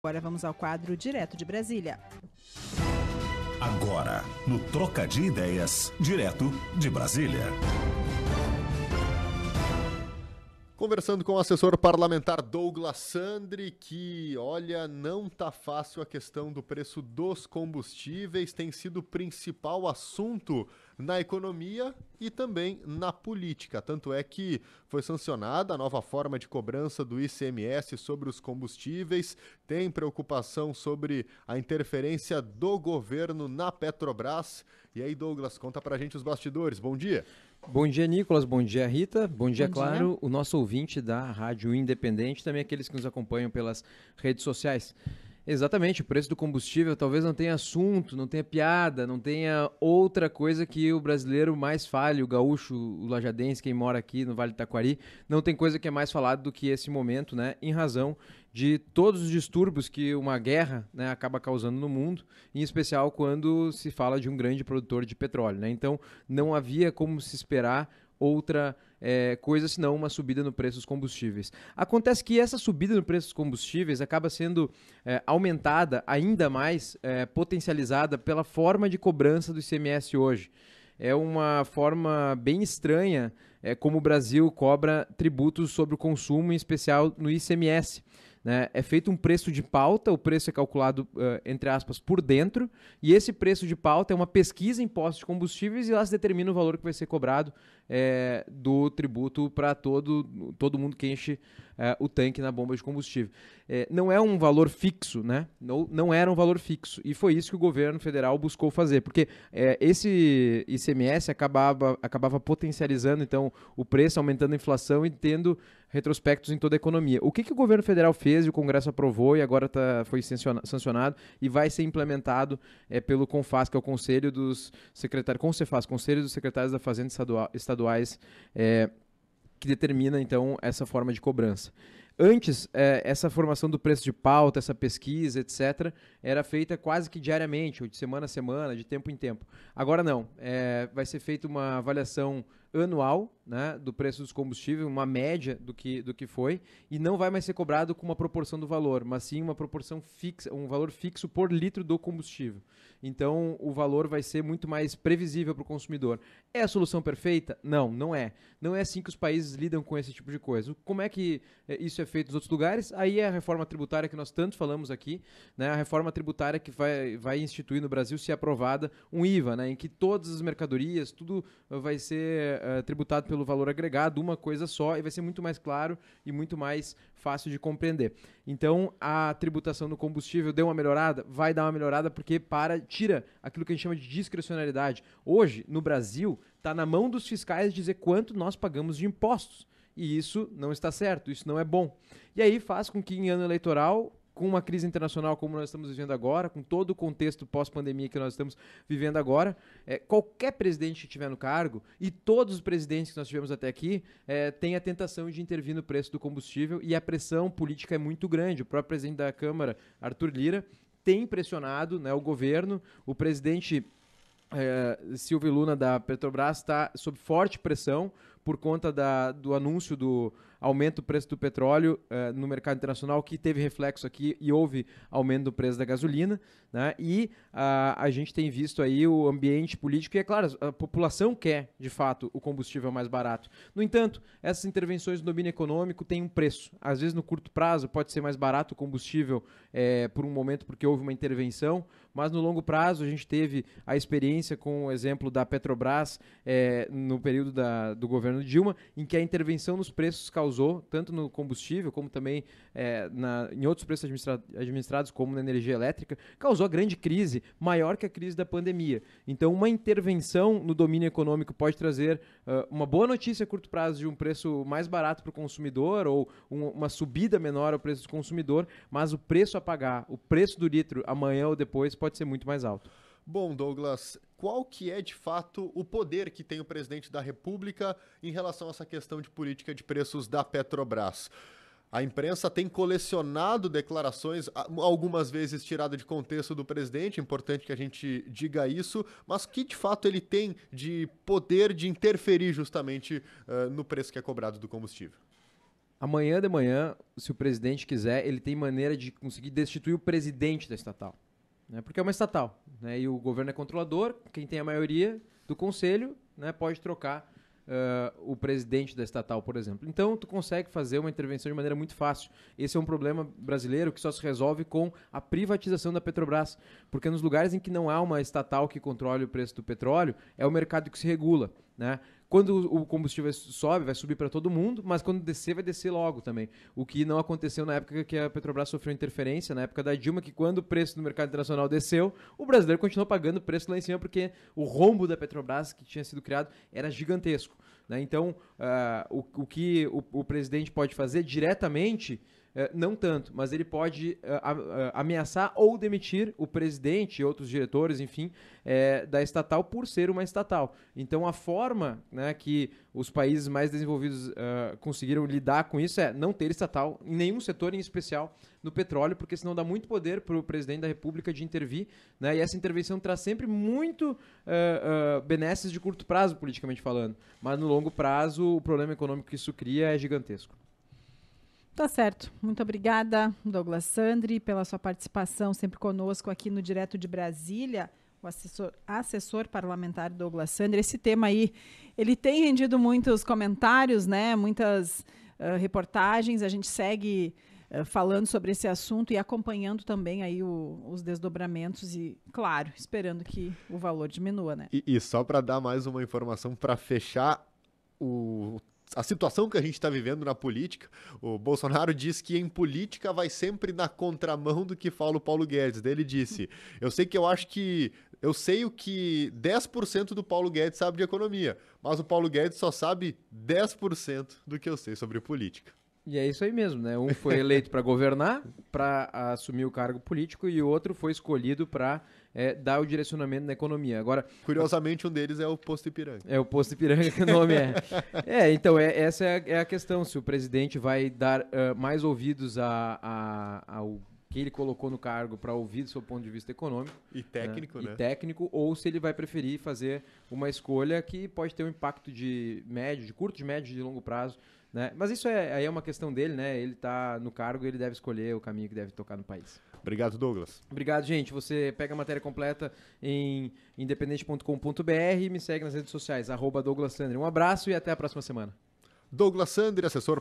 Agora vamos ao quadro Direto de Brasília. Agora, no Troca de Ideias, direto de Brasília. Conversando com o assessor parlamentar Douglas Sandri, que, olha, não tá fácil a questão do preço dos combustíveis, tem sido o principal assunto na economia e também na política. Tanto é que foi sancionada a nova forma de cobrança do ICMS sobre os combustíveis, tem preocupação sobre a interferência do governo na Petrobras. E aí, Douglas, conta pra gente os bastidores. Bom dia. Bom dia, Nicolas. Bom dia, Rita. Bom dia, claro, o nosso ouvinte da Rádio Independente, também aqueles que nos acompanham pelas redes sociais. Exatamente, o preço do combustível talvez não tenha assunto, não tenha piada, não tenha outra coisa que o brasileiro mais fale, o gaúcho, o lajadense, quem mora aqui no Vale do Taquari, não tem coisa que é mais falado do que esse momento, né, em razão de todos os distúrbios que uma guerra, né, acaba causando no mundo, em especial quando se fala de um grande produtor de petróleo, né? Então não havia como se esperar outra coisa senão uma subida no preço dos combustíveis. Acontece que essa subida no preço dos combustíveis acaba sendo aumentada ainda mais, potencializada pela forma de cobrança do ICMS hoje. É uma forma bem estranha como o Brasil cobra tributos sobre o consumo, em especial no ICMS. Né? É feito um preço de pauta, o preço é calculado, entre aspas, por dentro, e esse preço de pauta é uma pesquisa em postos de combustíveis e lá se determina o valor que vai ser cobrado do tributo para todo mundo que enche o tanque na bomba de combustível. Não é um valor fixo, né? Não era um valor fixo, e foi isso que o governo federal buscou fazer, porque esse ICMS acabava potencializando então o preço, aumentando a inflação e tendo retrospectos em toda a economia. O que o governo federal fez e o Congresso aprovou e agora foi sancionado e vai ser implementado pelo CONFAS, que é o Conselho dos Secretários, Conselho dos Secretários da Fazenda Estaduais, que determina então essa forma de cobrança. Antes, essa formação do preço de pauta, essa pesquisa, etc., era feita quase que diariamente, ou de semana a semana, de tempo em tempo. Agora não, vai ser feita uma avaliação anual, né, do preço dos combustíveis, uma média do que foi, e não vai mais ser cobrado com uma proporção do valor, mas sim uma proporção fixa, um valor fixo por litro do combustível. Então, o valor vai ser muito mais previsível para o consumidor. É a solução perfeita? Não, não é. Não é assim que os países lidam com esse tipo de coisa. Como é que isso é feito nos outros lugares? Aí é a reforma tributária que nós tanto falamos aqui, né, a reforma tributária que vai instituir no Brasil, se aprovada, um IVA, né, em que todas as mercadorias, tudo vai ser tributado pelo valor agregado, uma coisa só, e vai ser muito mais claro e muito mais fácil de compreender. Então, a tributação do combustível deu uma melhorada? Vai dar uma melhorada porque tira aquilo que a gente chama de discricionalidade. Hoje, no Brasil, está na mão dos fiscais dizer quanto nós pagamos de impostos. E isso não está certo, isso não é bom. E aí faz com que em ano eleitoral, com uma crise internacional como nós estamos vivendo agora, com todo o contexto pós-pandemia que nós estamos vivendo agora, qualquer presidente que estiver no cargo, e todos os presidentes que nós tivemos até aqui, tem a tentação de intervir no preço do combustível, e a pressão política é muito grande. O próprio presidente da Câmara, Arthur Lira, tem pressionado, né, o governo. O presidente Silvio Luna da Petrobras está sob forte pressão por conta do anúncio do aumento do preço do petróleo no mercado internacional, que teve reflexo aqui e houve aumento do preço da gasolina, né? E a gente tem visto aí o ambiente político e, é claro, a população quer, de fato, o combustível mais barato. No entanto, essas intervenções no domínio econômico têm um preço. Às vezes, no curto prazo, pode ser mais barato o combustível por um momento porque houve uma intervenção, mas no longo prazo a gente teve a experiência com o exemplo da Petrobras no período do governo Dilma, em que a intervenção nos preços causou, tanto no combustível como também em outros preços administrados, como na energia elétrica, causou grande crise, maior que a crise da pandemia. Então, uma intervenção no domínio econômico pode trazer uma boa notícia a curto prazo de um preço mais barato para o consumidor ou uma subida menor ao preço do consumidor, mas o preço a pagar, o preço do litro amanhã ou depois pode ser muito mais alto. Bom, Douglas, qual que é de fato o poder que tem o presidente da República em relação a essa questão de política de preços da Petrobras? A imprensa tem colecionado declarações, algumas vezes tirada de contexto do presidente, é importante que a gente diga isso, mas que de fato ele tem de poder de interferir justamente no preço que é cobrado do combustível? amanhã de manhã, se o presidente quiser, ele tem maneira de conseguir destituir o presidente da estatal. Né? Porque é uma estatal. Né? E o governo é controlador, quem tem a maioria do conselho, né, pode trocar o presidente da estatal, por exemplo. Então, tu consegue fazer uma intervenção de maneira muito fácil. Esse é um problema brasileiro que só se resolve com a privatização da Petrobras. Porque nos lugares em que não há uma estatal que controle o preço do petróleo, é o mercado que se regula. Né? Quando o combustível sobe, vai subir para todo mundo, mas quando descer, vai descer logo também. O que não aconteceu na época que a Petrobras sofreu interferência, na época da Dilma, que quando o preço no mercado internacional desceu, o brasileiro continuou pagando o preço lá em cima, porque o rombo da Petrobras, que tinha sido criado, era gigantesco. Né? Então, o que o presidente pode fazer diretamente, não tanto, mas ele pode ameaçar ou demitir o presidente e outros diretores, enfim, da estatal por ser uma estatal. Então, a forma, né, que os países mais desenvolvidos conseguiram lidar com isso é não ter estatal em nenhum setor, em especial no petróleo, porque senão dá muito poder para o presidente da República de intervir, né, e essa intervenção traz sempre muito benesses de curto prazo, politicamente falando, mas no longo prazo o problema econômico que isso cria é gigantesco. Tá certo. Muito obrigada, Douglas Sandri, pela sua participação sempre conosco aqui no Direto de Brasília, o assessor parlamentar Douglas Sandri. Esse tema aí, ele tem rendido muitos comentários, né? Muitas reportagens. A gente segue falando sobre esse assunto e acompanhando também aí os desdobramentos e, claro, esperando que o valor diminua, né? E só para dar mais uma informação para fechar a situação que a gente está vivendo na política, o Bolsonaro diz que em política vai sempre na contramão do que fala o Paulo Guedes. Daí ele disse, eu sei o que 10% do Paulo Guedes sabe de economia, mas o Paulo Guedes só sabe 10% do que eu sei sobre política. E é isso aí mesmo, né? Um foi eleito para governar, para assumir o cargo político, e o outro foi escolhido para dar o direcionamento na economia. Agora, curiosamente, um deles é o Posto Ipiranga. É o Posto Ipiranga que o nome é. Então, essa é a questão. Se o presidente vai dar mais ouvidos ao que ele colocou no cargo para ouvir do seu ponto de vista econômico. E técnico, né? E técnico, ou se ele vai preferir fazer uma escolha que pode ter um impacto de curto, de médio e de longo prazo. Né? Mas isso aí é uma questão dele, né? Ele está no cargo e ele deve escolher o caminho que deve tocar no país. Obrigado, Douglas. Obrigado, gente. Você pega a matéria completa em independente.com.br e me segue nas redes sociais, @Douglas Sandri. Um abraço e até a próxima semana. Douglas Sandri, assessor